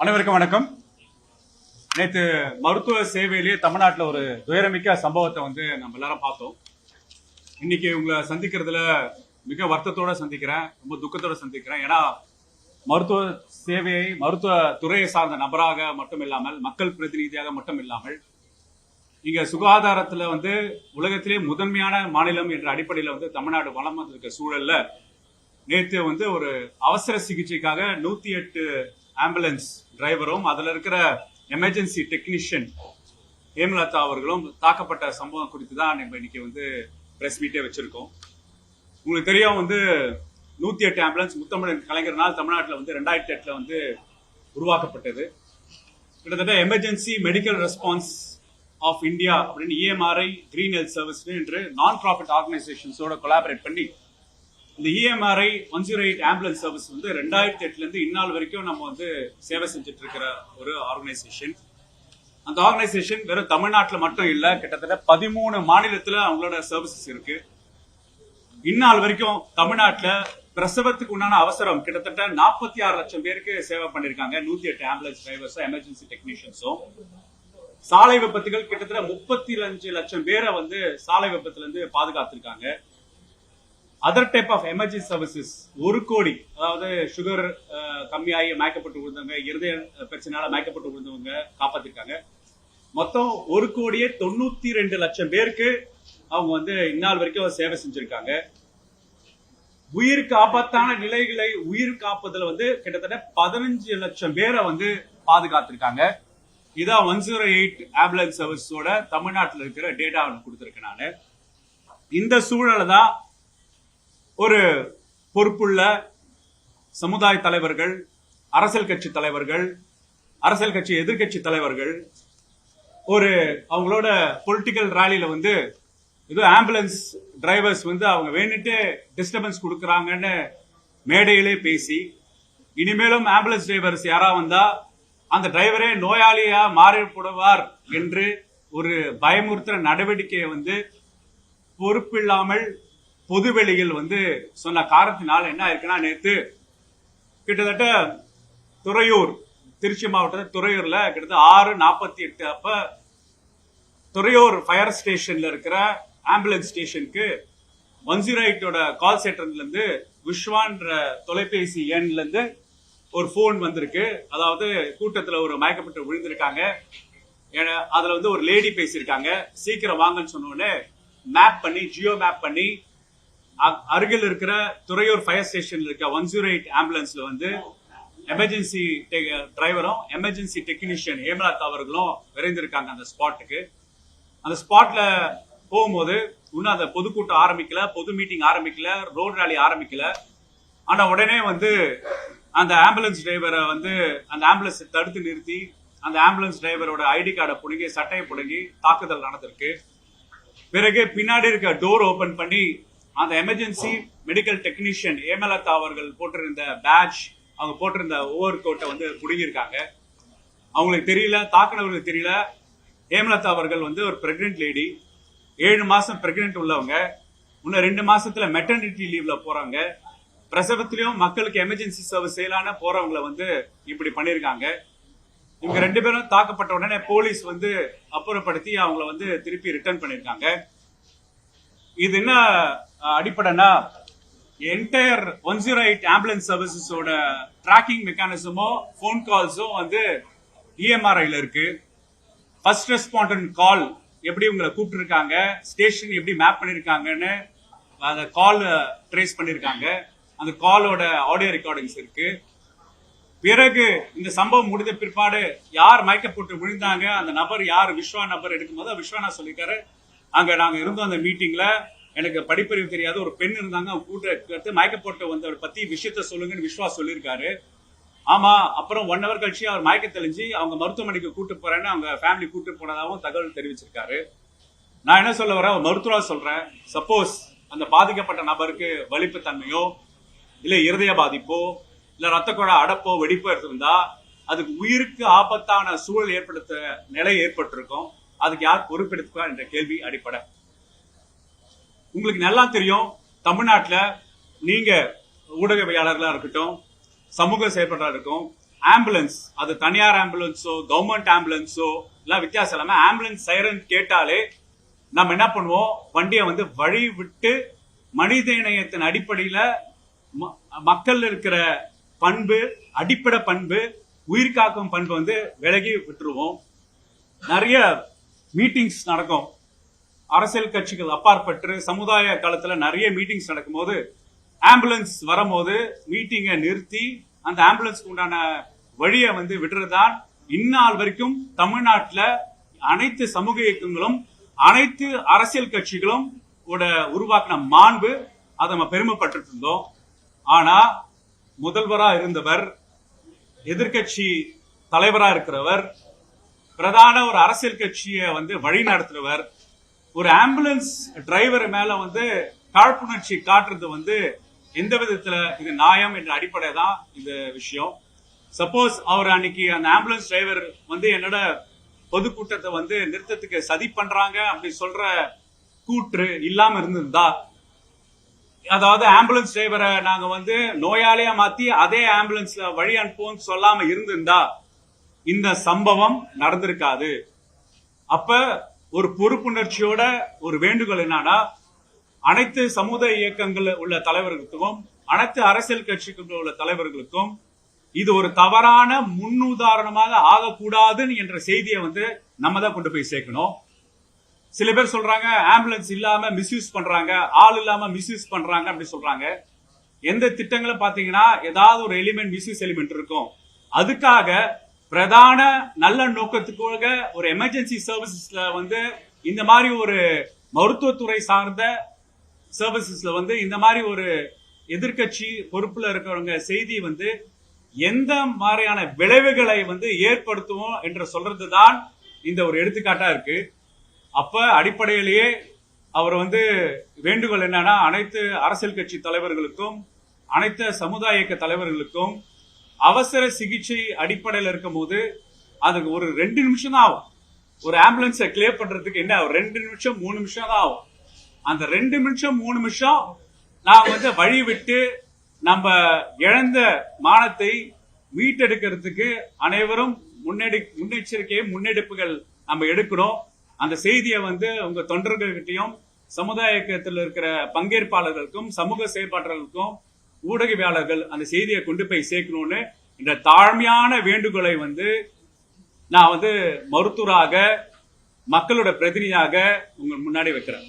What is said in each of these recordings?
அனைவருக்கும் வணக்கம். நேற்று மருத்துவ சேவையிலேயே தமிழ்நாட்டில் ஒரு துயரமிக்க சம்பவத்தை நம்ம எல்லாரும் பார்த்தோம். இன்னைக்கு உங்களை சந்திக்கிறதுல மிக வருத்தத்தோட சந்திக்கிறேன், ரொம்ப துக்கத்தோட சந்திக்கிறேன். ஏன்னா மருத்துவ சேவையை மருத்துவ துறையை சார்ந்த நபராக மட்டும் இல்லாமல், மக்கள் பிரதிநிதியாக மட்டும் இல்லாமல், இங்க சுகாதாரத்துல உலகத்திலே முதன்மையான மாநிலம் என்ற அடிப்படையில் தமிழ்நாடு வளம் வந்திருக்க சூழல்ல நேற்று ஒரு அவசர சிகிச்சைக்காக 108 ஆம்புலன்ஸ் டிரைவரும் அதுல இருக்கிற எமர்ஜென்சி டெக்னீஷியன் ஹேமலதா அவர்களும் தாக்கப்பட்ட சம்பவம் குறித்து தான் நம்ம இன்னைக்கு பிரஸ் மீட்டே வச்சிருக்கோம். உங்களுக்கு தெரியும் 108 ஆம்புலன்ஸ் முத்தமிழ் கலைஞர் நாள் தமிழ்நாட்டில் 2008 உருவாக்கப்பட்டது. கிட்டத்தட்ட emergency medical response of India அப்படின்னு EMRI கிரீன் ஹெல்த் சர்வீஸ் என்று நான் ப்ராஃபிட் ஆர்கனைசேஷன்ஸோட கொலாபரேட் பண்ணி இந்த EMRI 108 ஆம்புலன்ஸ் சர்வீஸ் 2008 இருந்து இந்நாள் வரைக்கும் நம்ம சேவை செஞ்சுட்டு இருக்கிற ஒரு ஆர்கனைசேஷன். அந்த ஆர்கனைசேஷன் வெறும் தமிழ்நாட்டில் மட்டும் இல்ல, கிட்டத்தட்ட 13 மாநிலத்துல அவங்களோட சர்வீசஸ் இருக்கு. இந்நாள் வரைக்கும் தமிழ்நாட்டில் பிரசவத்துக்கு உண்டான அவசரம் கிட்டத்தட்ட 46 லட்சம் பேருக்கு சேவை பண்ணிருக்காங்க. 108 ஆம்புலன்ஸ் டிரைவர்ஸும் எமர்ஜென்சி டெக்னீஷியன்ஸும். சாலை விபத்துகள் கிட்டத்தட்ட 35 லட்சம் பேரை சாலை விபத்துல இருந்து பாதுகாத்திருக்காங்க. Other type of emergency services 1 கோடி, அதாவது சுகர் கம்மியாகி மயக்கப்பட்டு விழுந்தவங்க, இருதய பிரச்சனையால மயக்கப்பட்டு விழுந்தவங்க காப்பாத்திருக்காங்க. மொத்தம் 1,92 லட்சம் பேருக்கு அவங்க இந்நாள் வரைக்கும் சேவை செஞ்சிருக்காங்க. உயிருக்கு ஆபத்தான நிலைகளை உயிர் காப்பதுல கிட்டத்தட்ட 15 லட்சம் பேரை பாதுகாத்திருக்காங்க. இதான் 108 ஆம்புலன்ஸ் சர்வீஸோட தமிழ்நாட்டில் இருக்கிற டேட்டா கொடுத்திருக்கேன் நான். இந்த சூழலை தான் ஒரு பொறுப்புள்ள சமுதாய தலைவர்கள், அரசியல் கட்சி தலைவர்கள், அரசியல் கட்சி எதிர்கட்சி தலைவர்கள் அவங்களோட பொலிட்டிக்கல் ரேலியில ஏதோ ஆம்புலன்ஸ் டிரைவர்ஸ் அவங்க வேணுட்டு டிஸ்டர்பன்ஸ் கொடுக்கறாங்கன்னு மேடையிலே பேசி, இனிமேலும் ஆம்புலன்ஸ் டிரைவர்ஸ் யாரா வந்தா அந்த டிரைவரே நோயாளியா மாறிப்படுவார் என்று ஒரு பயமுறுத்துற நடவடிக்கையை பொறுப்பில்லாமல் பொதுவெளியில் சொன்ன காரணத்தினால என்ன இருக்குன்னா, நேற்று கிட்டத்தட்ட துறையூர், திருச்சி மாவட்டத்தில் துறையூர்ல கிட்டத்தட்ட 6:48 அப்ப துறையூர் ஃபயர் ஸ்டேஷன்ல இருக்கிற ஆம்புலன்ஸ் ஸ்டேஷனுக்கு 108 கால் சென்டர்ல இருந்து விஸ்வான்ற தொலைபேசி எண்ல இருந்து ஒரு போன் வந்திருக்கு. அதாவது கூட்டத்துல ஒரு மயக்கப்பட்டு விழுந்திருக்காங்க. அதுல ஒரு லேடி பேசியிருக்காங்க. சீக்கிரம் வாங்கன்னு சொன்னோடனே மேப் பண்ணி, ஜியோ மேப் பண்ணி அருகில் இருக்கிற துறையூர் ஃபயர் ஸ்டேஷன்ல இருக்க 108 ஆம்புலன்ஸ்ல எமர்ஜென்சி டிரைவரும் எமர்ஜென்சி டெக்னீஷியன் ஹேமலதா அவர்களும் விரைந்திருக்காங்க அந்த ஸ்பாட்டுக்கு. அந்த ஸ்பாட்ல போகும்போது இன்னும் அந்த பொதுக்கூட்டம் ஆரம்பிக்கல, பொது மீட்டிங் ஆரம்பிக்கல, ரோட் ரேலி ஆரம்பிக்கல. ஆனா உடனே அந்த ஆம்புலன்ஸ் டிரைவரை அந்த ஆம்புலன்ஸ் தடுத்து நிறுத்தி அந்த ஆம்புலன்ஸ் டிரைவரோட ஐடி கார்டை புடுங்கி, சட்டையை புடுங்கி தாக்குதல் நடந்திருக்கு. பிறகு பின்னாடி இருக்க டோர் ஓபன் பண்ணி அந்த எமர்ஜென்சி மெடிக்கல் டெக்னீஷியன் ஹேமலதா அவர்கள் போட்டிருந்த பேட்ச், அவங்க போட்டிருந்த ஓவர் கோட்டை புடுங்கிருக்காங்க. அவங்களுக்கு தெரியல, தாக்குனவர்களுக்கு தெரியல. ஹேமலதா அவர்கள் ஒரு பிரெக்னென்ட் லேடி, 7 மாசம் பிரெக்னென்ட் உள்ளவங்க. இன்னும் 2 மாசத்துல மெட்டர்னிட்டி லீவ்ல போறாங்க. பிரசவத்திலையும் மக்களுக்கு எமர்ஜென்சி சர்வீஸ் செய்யலான போறவங்களை இப்படி பண்ணிருக்காங்க. இவங்க 2 பேரும் தாக்கப்பட்ட உடனே போலீஸ் அப்புறப்படுத்தி அவங்கள திருப்பி ரிட்டர்ன் பண்ணிருக்காங்க. இது என்ன அடிப்படைனா, என்டையர் 108 ஆம்புலன்ஸ் சர்வீசஸோட ட்ராக்கிங் மெக்கானிசமோ போன் கால்ஸும் EMRIல இருக்கு. ஃபர்ஸ்ட் ரெஸ்பாண்டன்ட் கால் எப்படி உங்களை கூப்பிட்டு இருக்காங்க, ஸ்டேஷன் எப்படி மேப் பண்ணிருக்காங்கன்னு அந்த கால் ட்ரேஸ் பண்ணிருக்காங்க. அந்த காலோட ஆடியோ ரெக்கார்டிங்ஸ் இருக்கு. பிறகு இந்த சம்பவம் முடிந்த பிற்பாடு யார் மயக்கப்பட்டு விழுந்தாங்க, அந்த நபர் யார், விஸ்வா நபர் எடுக்கும்போது விஸ்வனா சொல்லிருக்காரு, அங்க நாங்க இருந்தோம் அந்த மீட்டிங்ல, எனக்கு படிப்பறிவு தெரியாத ஒரு பெண் இருந்தாங்க, அவங்க கூட்ட மயக்கப்பட்டு வந்தவரை பத்தி விஷயத்த சொல்லுங்கன்னு விஸ்வா சொல்லியிருக்காரு. ஆமா, அப்புறம் 1 hour கழிச்சு அவர் மயக்க தெளிஞ்சு அவங்க மருத்துவமனைக்கு கூட்டு போறேன்னு அவங்க ஃபேமிலி கூட்டு போனதாகவும் தகவல் தெரிவிச்சிருக்காரு. நான் என்ன சொல்ல வரேன், மருத்துவரா சொல்றேன், சப்போஸ் அந்த பாதிக்கப்பட்ட நபருக்கு வலிப்பு தன்மையோ இல்ல இருதய பாதிப்போ இல்ல ரத்த குழா அடப்போ வெடிப்போ எடுத்திருந்தா அதுக்கு உயிருக்கு ஆபத்தான சூழல் ஏற்படுத்த நிலை ஏற்பட்டிருக்கும். அதுக்கு யார் பொறுப்பெடுத்துக்கா என்ற கேள்வி அடிப்படை. உங்களுக்கு நல்லா தெரியும், தமிழ்நாட்டில் நீங்க ஊடகவியாளர்களா இருக்கட்டும், சமூக செயல்பாட்டாளர் இருக்கும், ஆம்புலன்ஸ், அது தனியார் ஆம்புலன்ஸோ கவர்மெண்ட் ஆம்புலன்ஸோ எல்லாம் வித்தியாசம் இல்லாம ஆம்புலன்ஸ் சைரன் கேட்டாலே நம்ம என்ன பண்ணுவோம், வண்டியை வந்து வழி விட்டு மனிதநேயத்தின் அடிப்படையில மக்கள் இருக்கிற பண்பு, அடிப்படை பண்பு, உயிர் காக்கும் பண்பு வந்து விலகி விட்டுருவோம். நிறைய மீட்டிங்ஸ் நடக்கும், அரசியல் கட்சிகள் அப்பாற்பட்டு சமுதாய காலத்துல நிறைய மீட்டிங்ஸ் நடக்கும் போது ஆம்புலன்ஸ் வரும்போது மீட்டிங்கை நிறுத்தி அந்த ஆம்புலன்ஸ்க்கு உண்டான வழியை வந்து விடுறதுதான் இந்நாள் வரைக்கும் தமிழ்நாட்டில் அனைத்து சமூக இயக்கங்களும் அனைத்து அரசியல் கட்சிகளும் உருவாக்கின மாண்பு. அதை நம்ம பெருமைப்பட்டு இருந்தோம். ஆனா முதல்வராக இருந்தவர், எதிர்கட்சி தலைவராக இருக்கிறவர், பிரதான ஒரு அரசியல் கட்சியை வந்து வழி நடத்துறவர், ஒரு ஆம்புலன்ஸ் டிரைவர் மேல வந்து காழ்ப்புணர்ச்சி காட்டுறது வந்து எந்த விதத்துல இது நியாயம் என்ற அடிப்படை தான் இந்த விஷயம். சப்போஸ் அவர் அன்னைக்கு அந்த ஆம்புலன்ஸ் டிரைவர் வந்து என்னோட பொதுக்கூட்டத்தை வந்து நிறுத்தத்துக்கு சதி பண்றாங்க அப்படி சொல்ற கூற்று இல்லாம இருந்திருந்தா, அதாவது ஆம்புலன்ஸ் டிரைவரை நாங்க வந்து நோயாளியா மாத்தி அதே ஆம்புலன்ஸ்ல வழி அனுப்புவோம் சொல்லாம இருந்திருந்தா இந்த சம்பவம் நடந்திருக்காது. அப்ப ஒரு பொறுப்புணர்ச்சியோட ஒரு வேண்டுகோள் என்னன்னா, அனைத்து சமுதாய இயக்கங்கள் உள்ள தலைவர்களுக்கும் அனைத்து அரசியல் கட்சிகள் உள்ள தலைவர்களுக்கும் இது ஒரு தவறான முன்னுதாரணமாக ஆகக்கூடாது என்ற செய்தியை வந்து நம்ம தான் கொண்டு போய் சேர்க்கணும். சில பேர் சொல்றாங்க ஆம்புலன்ஸ் இல்லாம மிஸ்யூஸ் பண்றாங்க, ஆள் இல்லாம மிஸ்யூஸ் பண்றாங்க அப்படி சொல்றாங்க. எந்த திட்டங்களும் பாத்தீங்கன்னா ஏதாவது ஒரு எலிமெண்ட் மிஸ்யூஸ் எலிமெண்ட் இருக்கும். அதுக்காக பிரதான நல்ல நோக்கத்துக்காக ஒரு எமர்ஜென்சி சர்வீசஸ்ல வந்து இந்த மாதிரி ஒரு மருத்துவத்துறை சார்ந்த சர்வீசஸ்ல வந்து இந்த மாதிரி ஒரு எதிர்கட்சி பொறுப்புல இருக்கிறவங்க செய்தி வந்து எந்த மாதிரியான விளைவுகளை வந்து ஏற்படுத்துவோம் என்று சொல்றதுதான் இந்த ஒரு எடுத்துக்காட்டா இருக்கு. அப்ப அடிப்படையிலேயே அவர் வந்து வேண்டுகோள் என்னன்னா, அனைத்து அரசியல் கட்சி தலைவர்களுக்கும் அனைத்து சமுதாய இயக்க தலைவர்களுக்கும் அவசர சிகிச்சை அடிப்படையில் இருக்கும் போது அதுக்கு ஒரு 2 நிமிஷம் தான் ஆகும். ஒரு ஆம்புலன்ஸை கிளியர் பண்றதுக்கு என்ன 2 நிமிஷம் 3 நிமிஷம் தான் ஆகும். அந்த 2 நிமிஷம் 3 நிமிஷம் நான் வந்து வழி விட்டு நம்ம இழந்த மானத்தை மீட்டெடுக்கிறதுக்கு அனைவரும் முன்னெச்சரிக்கை முன்னெடுப்புகள் நம்ம எடுக்கணும். அந்த செய்தியை வந்து உங்க தொண்டர்கள்கிட்டையும் சமுதாய இயக்கத்தில் இருக்கிற பங்கேற்பாளர்களுக்கும் சமூக செயற்பாட்டாளர்களுக்கும் ஊடகவியாளர்கள் அந்த செய்தியை கொண்டு போய் சேர்க்கணும்னு இந்த தாழ்மையான வேண்டுகோளை வந்து நான் வந்து மருத்துவராக மக்களோட பிரதிநிதியாக உங்க முன்னாடி வைக்கிறேன்.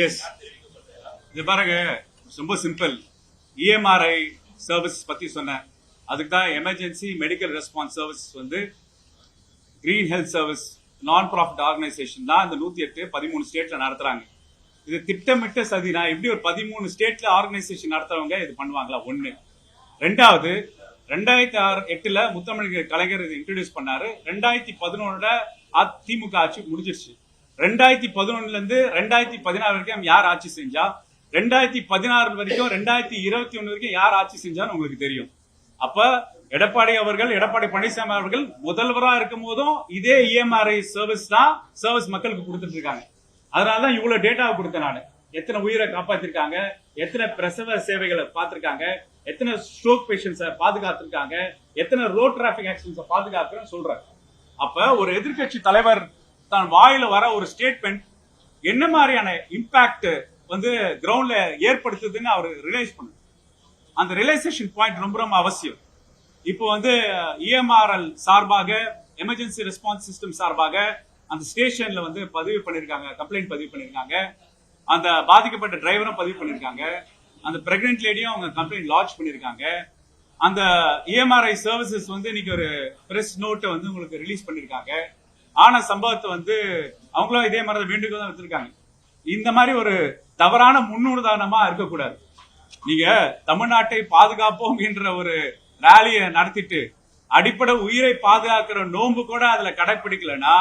எஸ், இது பாருங்க, ரொம்ப சிம்பிள். இஎம்ஆர்ஐ சர்வீஸ் பத்தி சொன்னேன். அதுக்கு தான் எமர்ஜென்சி மெடிக்கல் ரெஸ்பான்ஸ் சர்வீஸ் வந்து கிரீன் ஹெல்த் சர்வீஸ் நான் ப்ராஃபிட் ஆர்கனைசேஷன் தான் இந்த 108 13 ஸ்டேட்ல நடத்துறாங்க. இது திட்டமிட்ட சதினா எப்படி ஒரு 13 ஸ்டேட்ல ஆர்கனைசேஷன் நடத்துறவங்க இது பண்ணுவாங்களா? ஒண்ணு. ரெண்டாவது, 2008 முத்தமிழ் கலைஞர் இது இன்ட்ரோடியூஸ் பண்ணாரு. 2011 திமுக ஆட்சி முடிஞ்சிருச்சு. 2011 இருந்து 2016 வரைக்கும் யார் ஆட்சி செஞ்சா, 2016 வரைக்கும் 2021 வரைக்கும் யார் ஆட்சி செஞ்சான்னு உங்களுக்கு தெரியும். அப்ப எடப்பாடி பழனிசாமி அவர்கள் முதல்வரா இருக்கும் போதும் இதே இஎம்ஆர்ஐ சர்வீஸ் தான் சர்வீஸ் மக்களுக்கு கொடுத்துட்டு இருக்காங்க. அதனாலதான் இவ்வளவு டேட்டாவை கொடுத்தேன் நான். எத்தனை உயிரை காப்பாத்திருக்காங்க, எத்தனை பிரசவ சேவைகளை பார்த்திருக்காங்க, எத்தனை ஸ்ட்ரோக் பேஷண்ட்ஸை பாதுகாத்திருக்காங்க, எத்தனை ரோட் டிராபிக் ஆக்சிடென்ட்ஸை பாதுகாக்கிறேன்னு சொல்றேன். அப்ப ஒரு எதிர்கட்சி தலைவர் தான் வாயில வர ஒரு ஸ்டேட்மெண்ட் என்ன மாதிரியான இம்பாக்ட் வந்து கிரவுண்ட்ல ஏற்படுத்துதுன்னு அவர் ரியலைஸ் பண்ணு. அந்த ரியலைசேஷன் பாயிண்ட் ரொம்ப ரொம்ப அவசியம். இப்போ வந்து இஎம்ஆர்எல் சார்பாக, எமர்ஜென்சி ரெஸ்பான்ஸ் சிஸ்டம் சார்பாக அந்த ஸ்டேஷன்ல வந்து பதிவு பண்ணிருக்காங்க, கம்ப்ளைண்ட் பதிவு பண்ணிருக்காங்க. அந்த பாதிக்கப்பட்ட டிரைவரும் பதிவு பண்ணிருக்காங்க. அந்த பிரெக்னென்ட் லேடியும் அவங்க கம்ப்ளைண்ட் லான்ச் பண்ணிருக்காங்க. அந்த இஎம்ஆர்ஐ சர்வீசஸ் வந்து இன்னைக்கு ஒரு பிரஸ் நோட்டை வந்து உங்களுக்கு ரிலீஸ் பண்ணிருக்காங்க. ஆன சம்பவத்தை வந்து அவங்களும் இதே மாதிரி வேண்டுகோள் தான் வச்சிருக்காங்க. இந்த மாதிரி ஒரு தவறான முன்னுதாரணமா இருக்கக்கூடாது. நீங்க தமிழ்நாட்டை பாதுகாப்போம் என்ற ஒரு ராலியை நடத்திட்டு அடிப்படை உயிரை பாதுகாக்கிற நோன்பு கூட அதுல கடைபிடிக்கலன்னா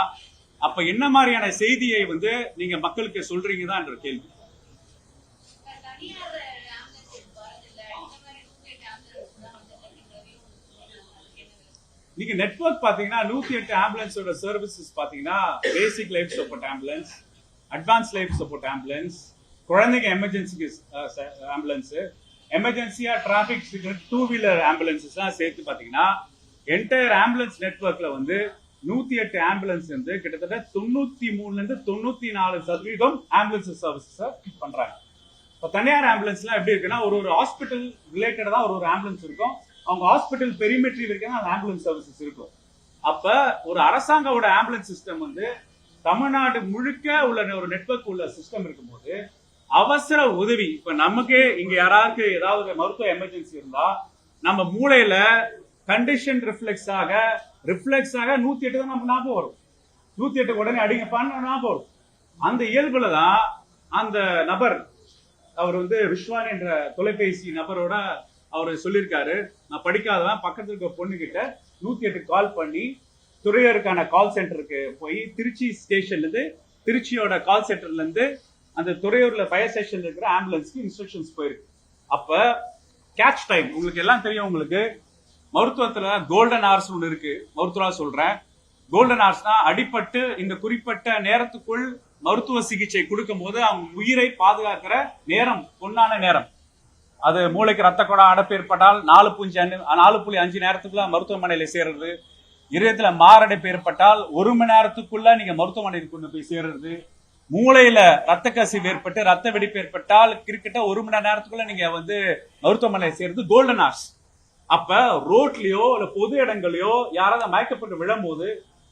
அப்ப என்ன மாதிரியான செய்தியை வந்து நீங்க மக்களுக்கு சொல்றீங்க தான் என்ற கேள்வி. நீங்க நெட்வொர்க் பாத்தீங்கன்னா 108 ஆம்புலன்ஸோட சர்வீசஸ் பாத்தீங்கன்னா basic life support ambulance, advance life support ambulance, குழந்தைங்க எமர்ஜென்சிக்கு ஆம்புலன்ஸ், எமர்ஜென்சியா டிராபிக் சிக்னல், 2 வீலர் ஆம்புலன்சஸ் எல்லாம் சேர்த்து பாத்தீங்கன்னா என்டையர் ஆம்புலன்ஸ் நெட்வொர்க்ல வந்து 108 ஆம்புலன்ஸ் வந்து கிட்டத்தட்ட 93ல இருந்து 94% ஆம்புலன்ஸ் சர்வீசஸ் பண்றாங்க. இப்போ தனியார் ஆம்புலன்ஸ்லாம் எப்படி இருக்குன்னா ஒரு ஹாஸ்பிட்டல் ரிலேட்டடா ஒரு ஆம்புலன்ஸ் இருக்கும், அவங்க ஹாஸ்பிட்டல் பெரிமெட்ரி வரைக்கும் அந்த ஆம்புலன்ஸ் சர்வீசஸ் இருக்கும். அப்ப ஒரு அரசாங்கோட ஆம்புலன்ஸ் சிஸ்டம் வந்து தமிழ்நாடு முழுக்க உள்ள ஒரு நெட்வொர்க் உள்ள சிஸ்டம் இருக்கும்போது அவசர உதவி, இப்ப நமக்கே இங்க யாராருக்கு ஏதாவது மருத்துவ எமர்ஜென்சி இருந்தா நம்ம மூளையில கண்டிஷன் ரிஃப்ளெக்ஸாக 108 தான் நமக்கு ஞாபகம் வரும். 108 உடனே அடிங்கப்பான்னு ஞாபகம் வரும். அந்த இயல்புல தான் அந்த நபர், அவர் வந்து விஸ்வான் என்ற தொலைபேசி நபரோட அவர் சொல்லியிருக்காரு, நான் படிக்காதவன் பக்கத்துல இருக்க பொண்ணு கிட்ட 108 கால் பண்ணி துறையோருக்கான கால் சென்டருக்கு போய் திருச்சி ஸ்டேஷன்ல இருந்து, திருச்சியோட கால் சென்டர்ல இருந்து அந்த துறையூர்ல ஃபயர் ஸ்டேஷன்ல இருக்கிற ஆம்புலன்ஸ்க்கு இன்ஸ்ட்ரக்ஷன்ஸ் போயிருக்கு. அப்ப கேட்ச் டைம் உங்களுக்கு எல்லாம் தெரியும். உங்களுக்கு மருத்துவத்துல கோல்டன் ஹார்ஸ் ஒன்று இருக்கு, மருத்துவா சொல்றேன். கோல்டன் ஹார்ஸ்னா அடிபட்டு இந்த குறிப்பிட்ட நேரத்துக்குள் மருத்துவ சிகிச்சை கொடுக்கும் போது அவங்க உயிரை பாதுகாக்கிற நேரம், பொன்னான நேரம். அது மூளைக்கு ரத்த குழாய் அடைப்பு ஏற்பட்டால் 4.5 நேரத்துக்குள்ள மருத்துவமனையில சேர்றது, இதயத்துல மாரடைப்பு ஏற்பட்டால் 1 மணி நேரத்துக்குள்ள நீங்க மருத்துவமனையில் கொண்டு போய் சேர்றது, மூளையில ரத்த கசிவு ஏற்பட்டு ரத்த வெடிப்பு ஏற்பட்டால் கிட்டத்தட்ட 1 மணி நேரத்துக்குள்ள நீங்க வந்து மருத்துவமனையில சேர்றது கோல்டன் ஹார்ஸ். அப்ப ரோட்லயோ இல்ல பொது இடங்களையோ யாராவது மயக்கப்பட்டு விழும்போது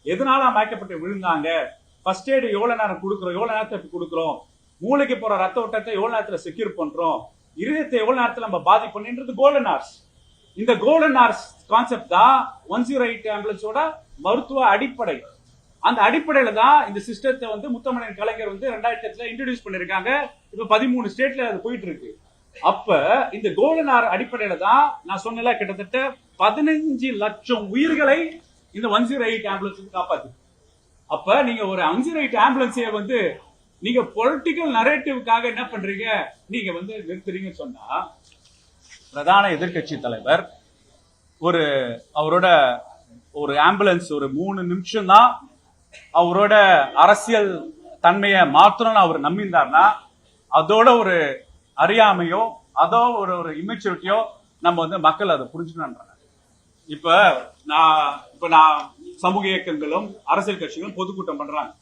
எதனால மயக்கப்பட்டு விழுந்தாங்க, ஃபர்ஸ்ட் எய்டு எவ்வளவு நேரம் கொடுக்குறோம், எவ்வளவு நேரத்துக்கு கொடுக்குறோம், மூளைக்கு போற ரத்த ஓட்டத்தை எவ்வளவு நேரத்துல செக்யூர் பண்றோம், இருதயத்தை எவ்வளவு நேரத்துல நம்ம பாதிப்புன்றது கோல்டன் ஹார்ஸ். இந்த கோல்டன் ஹார்ஸ் கான்செப்ட் தான் 108 ஆம்புலன்ஸோட மருத்துவ அடிப்படை. அந்த அடிப்படையில தான் இந்த சிஸ்டத்தை வந்து முத்தமிழன் கலைஞர் வந்து 2008 இன்ட்ரோடியூஸ் பண்ணிருக்காங்க. இப்ப 13 ஸ்டேட்ல அது போயிட்டு இருக்கு. அப்ப இந்த கோல்டன் ஹார் அடிப்படையில தான் நான் சொன்னல கிட்டத்தட்ட 15 லட்சம் உயிர்களை இந்த 108 ஆம்புலன்ஸ் காப்பாத்து. அப்ப நீங்க ஒரு 108 ஆம்புலன்ஸைய வந்து நீங்க பொலிட்டிக்கல் நரேட்டிவ்காக என்ன பண்றீங்க, நீங்க வந்து நிறுத்துறீங்கன்னு சொன்னா, பிரதான எதிர்கட்சி தலைவர் அவரோட ஒரு ஆம்புலன்ஸ் ஒரு 3 நிமிஷம் தான் அவரோட அரசியல் தன்மையை மாத்திரம் அவர் நம்பியிருந்தார்னா அதோட ஒரு அறியாமையோ அதோ ஒரு இம்மெச்சூரிட்டியோ நம்ம வந்து மக்கள் அதை புரிஞ்சுக்கணும்ன்றாங்க. இப்ப நான் சமூக இயக்கங்களும் அரசியல் கட்சிகளும் பொதுக்கூட்டம் பண்றாங்க.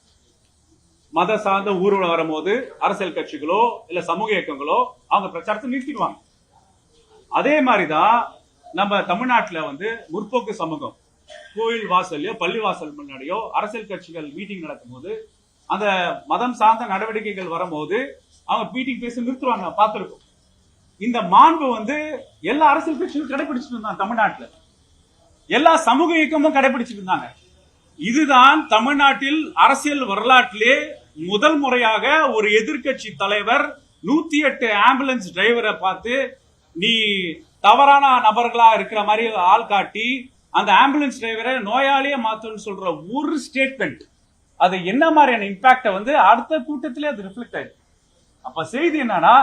மத சார்ந்த ஊர்வலம் வரும்போது அரசியல் கட்சிகளோ இல்ல சமூக இயக்கங்களோ அவங்க பிரச்சாரத்தை நிறுத்திடுவாங்க. அதே மாதிரிதான் நம்ம தமிழ்நாட்டில் வந்து முற்போக்கு சமூகம் கோயில் வாசல்லையோ பள்ளி வாசல் முன்னாடியோ அரசியல் கட்சிகள் மீட்டிங் நடக்கும் போது அந்த மதம் சார்ந்த நடவடிக்கைகள் வரும்போது அவங்க மீட்டிங் பேச நிறுத்துவாங்க, பார்த்திருக்கோம். இந்த மாண்பு வந்து எல்லா அரசியல் கட்சிகளும் கடைபிடிச்சிட்டு இருந்தாங்க, தமிழ்நாட்டில் எல்லா சமூக இயக்கமும் கடைபிடிச்சிட்டு இருந்தாங்க. இதுதான் தமிழ்நாட்டில் அரசியல் வரலாற்றிலே முதல் முறையாக ஒரு எதிர்கட்சி தலைவர் 108 ஆம்புலன்ஸ் டிரைவரை பார்த்து நீ தவறான நபர்களா இருக்கிற மாதிரி ஆள் காட்டி அந்த ஆம்புலன்ஸ் டிரைவரை நோயாளியே மாத்தணும்னு சொல்ற ஒரு ஸ்டேட்மெண்ட், அது என்ன மாதிரியான இம்பாக்ட வந்து அடுத்த கூட்டத்திலே அது ரிஃப்ளெக்ட் ஆயிடுச்சு. அப்ப செய்தி என்னன்னா,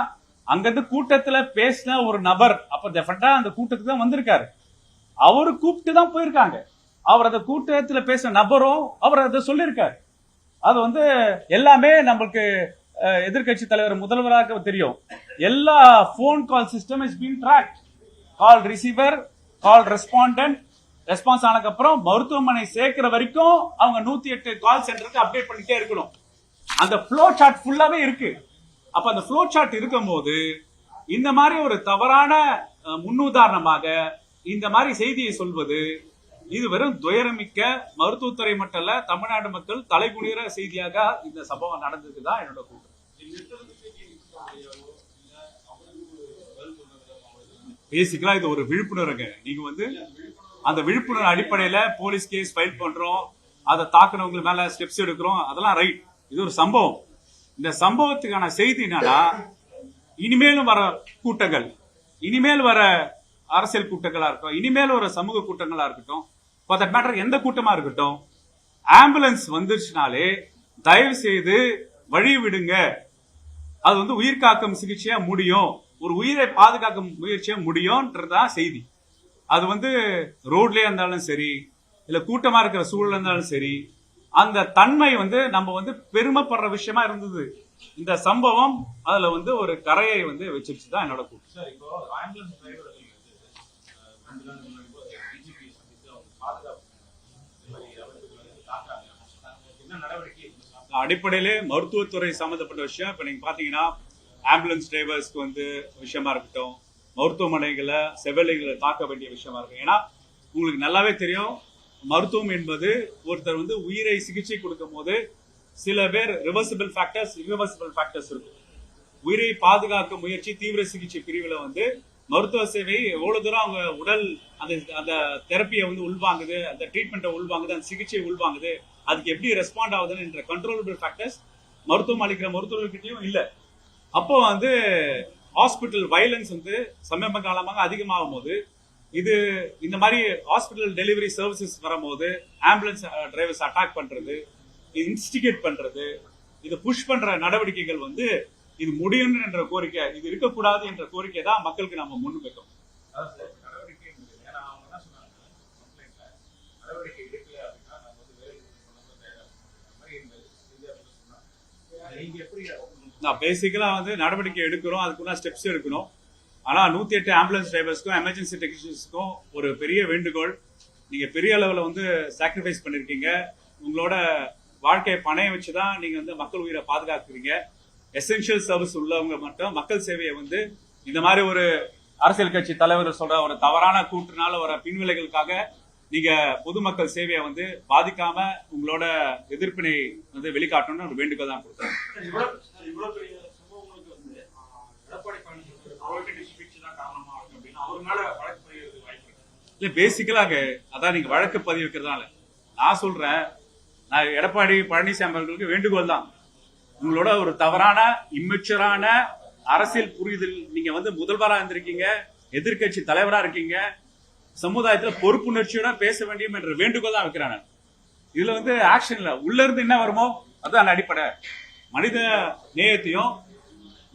அங்கிருந்து கூட்டத்துல பேசின ஒரு நபர் அப்ப டெஃபினட்டா அந்த கூட்டத்துக்கு தான் வந்திருக்காரு, அவரு கூப்பிட்டு தான் போயிருக்காங்க. அவர் அந்த கூட்டத்துல பேசின நபரும் அவர் அதை சொல்லியிருக்காரு. அது வந்து எல்லாமே நம்மளுக்கு எதிர்கட்சி தலைவர் முதல்வராக தெரியும். எல்லா phone call system is been tracked, call receiver, call respondent, response ஆனதுக்கு அப்புறம் மருத்துவமனை சேர்க்கிற வரைக்கும் அவங்க 108 கால் சென்டருக்கு அப்டேட் பண்ணிட்டே இருக்கணும். அந்த ஃப்ளோ சார்ட் ஃபுல்லாவே இருக்கு. அப்ப அந்த ஃப்ளோ சார்ட் இருக்கும் போது இந்த மாதிரி ஒரு தவறான முன்னுதாரணமாக இந்த மாதிரி செய்தியை சொல்வது இது வெறும் துயரமிக்க மருத்துவத்துறை மட்டும் இல்ல, தமிழ்நாடு மக்கள் தலைகுனிற செய்தியாக இந்த சம்பவம் நடந்ததுதான் என்னோட கூட்டம். பேசிக்கலா இது ஒரு விழிப்புணர்வுங்க. நீங்க வந்து அந்த விழிப்புணர்வு அடிப்படையில போலீஸ் கேஸ் ஃபைல் பண்றோம், அதை தாக்குனவங்க மேல ஸ்டெப்ஸ் எடுக்கிறோம், அதெல்லாம் ரைட். இது ஒரு சம்பவம். இந்த சம்பவத்துக்கான செய்தி என்னன்னா, இனிமேலும் வர கூட்டங்கள், இனிமேல் வர அரசியல் கூட்டங்களா இருக்கட்டும், இனிமேல் வர சமூக கூட்டங்களா இருக்கட்டும், ஃபார் தட் மேட்டர் எந்த கூட்டமா இருக்கட்டும், ஆம்புலன்ஸ் வந்துருச்சுனாலே தயவு செய்து வழி விடுங்க. அது வந்து உயிர் காக்கும் சிகிச்சையா முடியும், ஒரு உயிரை பாதுகாக்கும் முயற்சியா முடியும்ன்றதுதான் செய்தி. அது வந்து ரோட்லயே இருந்தாலும் சரி, இல்ல கூட்டமா இருக்கிற சூழல் இருந்தாலும் சரி, அந்த தன்மை வந்து நம்ம வந்து பெருமைப்படுற விஷயமா இருந்தது. இந்த சம்பவம் அதுல வந்து ஒரு கரையை வந்து வச்சிருச்சு தான் என்னோட கூட்டு. சார், இப்போ ஆம்புலன்ஸ் டிரைவர்கள் வந்து ரெண்டு நாள் முன்னாடி டிஜிபி சந்தித்து அவங்க பாதுகாப்பு இந்த மாதிரி அவர்களுக்கு வந்து தாக்காங்க. என்ன நடவடிக்கை அடிப்படையிலே மருத்துவத்துறை சம்பந்தப்பட்ட விஷயம். இப்ப நீங்க பாத்தீங்கன்னா ஆம்புலன்ஸ் டிரைவர்ஸ்க்கு வந்து விஷயமா இருக்கட்டும், மருத்துவமனைகளை செவிலியர்களை தாக்க வேண்டிய விஷயமா இருக்கும். ஏன்னா உங்களுக்கு நல்லாவே தெரியும், மருத்துவம் என்பது ஒருத்தர் வந்து உயிரை சிகிச்சை கொடுக்கும் போது சில பேர் ரிவர்சிபிள் ஃபேக்டர்ஸ், இரிவர்சிபிள் ஃபேக்டர்ஸ் இருக்கும். உயிரை பாதுகாக்கும் முயற்சி தீவிர சிகிச்சை பிரிவுல வந்து மருத்துவ சேவை எவ்வளவு தூரம் அவங்க உடல் அந்த அந்த தெரப்பியை வந்து உள்வாங்குது, அந்த ட்ரீட்மெண்ட்டை உள்வாங்குது, அந்த சிகிச்சையை உள்வாங்குது, அதுக்கு எப்படி ரெஸ்பாண்ட் ஆகுதுன்னு என்ற கண்ட்ரோலபிள் ஃபேக்டர்ஸ் மருத்துவம் அளிக்கிற மருத்துவர்கிட்டையும் இல்லை. அப்போ வந்து ஹாஸ்பிட்டல் வயலன்ஸ் வந்து சமீப காலமாக அதிகமாகும் போது இது இந்த மாதிரி ஹாஸ்பிட்டல் டெலிவரி சர்வீசஸ் வரும்போது ஆம்புலன்ஸ் டிரைவர்ஸ் அட்டாக் பண்றது, இன்ஸ்டிகேட் பண்றது, இது புஷ் பண்ற நடவடிக்கைகள் வந்து இது முடியும் என்ற கோரிக்கை, இது இருக்கக்கூடாது என்ற கோரிக்கை தான் மக்களுக்கு நம்ம முன் வைக்கிறோம். நடவடிக்கை ஏன்னா அவங்க என்ன சொன்னாங்க, கம்ப்ளைண்ட்ல நடவடிக்கை எடுக்கல அப்படின்னா நம்ம வந்து வேலை சொன்னாங்க. நீங்க எப்படி நான் பேசிக்கலா வந்து நடவடிக்கை எடுக்கிறோம், அதுக்குள்ள ஸ்டெப்ஸ் எடுக்கணும். ஆனா 108 ஆம்புலன்ஸ் டிரைவர்ஸ்க்கும் எமர்ஜென்சி டெக்னீஷியன்ஸ்க்கும் ஒரு பெரிய வேண்டுகோள், நீங்க பெரிய அளவில் வந்து சாக்ரிஃபைஸ் பண்ணிருக்கீங்க, உங்களோட வாழ்க்கையை பணைய வச்சுதான் நீங்க வந்து மக்கள் உயிரை பாதுகாக்கிறீங்க. எசென்சியல் சர்வீஸ் உள்ளவங்க மட்டும் மக்கள் சேவையை வந்து இந்த மாதிரி ஒரு அரசியல் கட்சி தலைவர் சொல்ற ஒரு தவறான கூற்றுனால வர பின்விளைகளுக்காக நீங்க பொதுமக்கள் சேவையை வந்து பாதிக்காம உங்களோட எதிர்ப்பினை வந்து வெளிக்காட்டணும்னு ஒரு வேண்டுகோள் தான் கொடுத்தாங்க. இவ்வளவு பெரிய சம்பவங்களுக்கு வந்து எடப்பாடி பழனிசாமி ஸ்பீச் தான் காரணமா இருக்கு அப்படின்னு அவர் மேல வழக்கு பதிவு வாய்ப்பு இல்ல. பேசிக்கலாக அதான் நீங்க வழக்கு பதிவு வைக்கிறதுனால நான் சொல்றேன், நான் எடப்பாடி பழனிசாமி அவர்களுக்கு வேண்டுகோள் தான், உங்களோட ஒரு தவறான இம்மெச்சூரான அரசியல் புரிதல், நீங்க வந்து முதல்வரா இருந்திருக்கீங்க, எதிர்கட்சி தலைவரா இருக்கீங்க, சமுதாயத்துல பொறுப்புணர்ச்சியோட பேச வேண்டியும் என்ற வேண்டுகோள் தான் வைக்கிறாங்க. இதுல வந்து ஆக்ஷன் இல்ல, உள்ள இருந்து என்ன வருமோ அதுதான் அடிப்படை. மனித நேயத்தையும்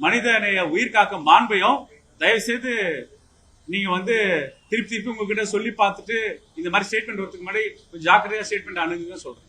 மனித நேய உயிர் காக்கும் மாண்பையும் தயவு செய்து நீங்க வந்து திருப்பி உங்ககிட்ட சொல்லி பார்த்துட்டு இந்த மாதிரி ஸ்டேட்மெண்ட் வரதுக்கு முன்னாடி ஜாக்கிரதையா ஸ்டேட்மெண்ட் அணுகுங்க சொல்றேன்.